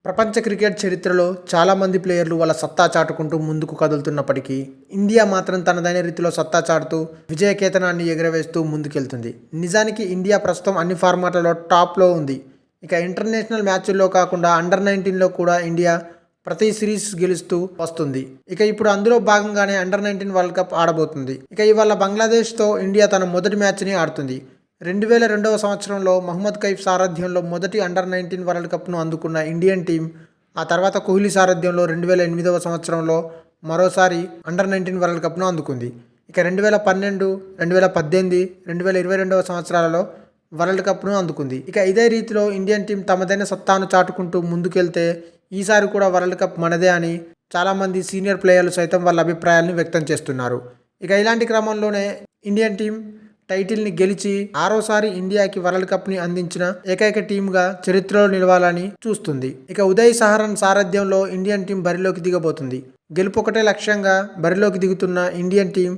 ప్రపంచ క్రికెట్ చరిత్రలో చాలామంది ప్లేయర్లు వాళ్ళ సత్తా చాటుకుంటూ ముందుకు కదులుతున్నప్పటికీ ఇండియా మాత్రం తనదైన రీతిలో సత్తా చాటుతూ విజయకేతనాన్ని ఎగరవేస్తూ ముందుకెళ్తుంది. నిజానికి ఇండియా ప్రస్తుతం అన్ని ఫార్మాట్లలో టాప్లో ఉంది. ఇక ఇంటర్నేషనల్ మ్యాచ్ల్లో కాకుండా అండర్-19లో కూడా ఇండియా ప్రతి సిరీస్ గెలుస్తూ వస్తుంది. ఇక ఇప్పుడు అందులో భాగంగానే అండర్-19 వరల్డ్ కప్ ఆడబోతుంది. ఇక ఇవాళ బంగ్లాదేశ్తో ఇండియా తన మొదటి మ్యాచ్ని ఆడుతుంది. 2002వ సంవత్సరంలో మహమ్మద్ కైఫ్ సారథ్యంలో మొదటి అండర్-19 వరల్డ్ కప్ను అందుకున్న ఇండియన్ టీం ఆ తర్వాత కోహ్లీ సారథ్యంలో 2008వ సంవత్సరంలో మరోసారి అండర్-19 వరల్డ్ కప్ను అందుకుంది. ఇక 2012, 2018, 2022వ సంవత్సరాలలో వరల్డ్ కప్ను అందుకుంది. ఇక ఇదే రీతిలో ఇండియన్ టీం తమదైన సత్తాను చాటుకుంటూ ముందుకెళ్తే ఈసారి కూడా వరల్డ్ కప్ మనదే అని చాలామంది సీనియర్ ప్లేయర్లు సైతం వాళ్ళ అభిప్రాయాలను వ్యక్తం చేస్తున్నారు. ఇక ఇలాంటి క్రమంలోనే ఇండియన్ టీం టైటిల్ని గెలిచి ఆరోసారి ఇండియాకి వరల్డ్ కప్ని అందించిన ఏకైక టీంగా చరిత్రలో నిలవాలని చూస్తుంది. ఇక ఉదయ్ సహరన్ సారథ్యంలో ఇండియన్ టీం బరిలోకి దిగబోతుంది. గెలుపు ఒకటే లక్ష్యంగా బరిలోకి దిగుతున్న ఇండియన్ టీం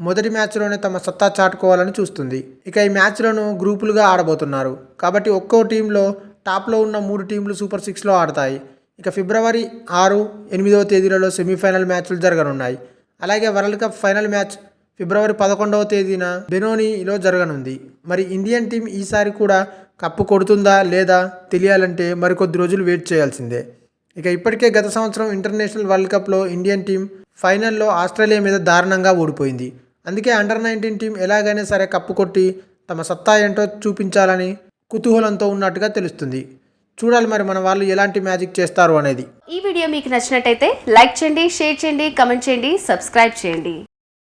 మొదటి మ్యాచ్లోనే తమ సత్తా చాటుకోవాలని చూస్తుంది. ఇక ఈ మ్యాచ్లను గ్రూపులుగా ఆడబోతున్నారు కాబట్టి ఒక్కో టీంలో టాప్లో ఉన్న 3 టీంలు సూపర్ 6లో ఆడతాయి. ఇక ఫిబ్రవరి 6, 8వ తేదీలలో సెమీఫైనల్ మ్యాచ్లు జరగనున్నాయి. అలాగే వరల్డ్ కప్ ఫైనల్ మ్యాచ్ ఫిబ్రవరి 11వ తేదీన బెనోనీలో జరగనుంది. మరి ఇండియన్ టీం ఈసారి కూడా కప్పు కొడుతుందా లేదా తెలియాలంటే మరికొద్ది రోజులు వెయిట్ చేయాల్సిందే. ఇక ఇప్పటికే గత సంవత్సరం ఇంటర్నేషనల్ వరల్డ్ కప్లో ఇండియన్ టీం ఫైనల్లో ఆస్ట్రేలియా మీద దారుణంగా ఓడిపోయింది. అందుకే అండర్-19 టీం ఎలాగైనా సరే కప్పు కొట్టి తమ సత్తా ఏంటో చూపించాలని కుతూహలంతో ఉన్నట్టుగా తెలుస్తుంది. చూడాలి మరి మన వాళ్ళు ఎలాంటి మ్యాజిక్ చేస్తారు అనేది. ఈ వీడియో మీకు నచ్చినట్టయితే లైక్ చేయండి, షేర్ చేయండి, కమెంట్ చేయండి, సబ్స్క్రైబ్ చేయండి.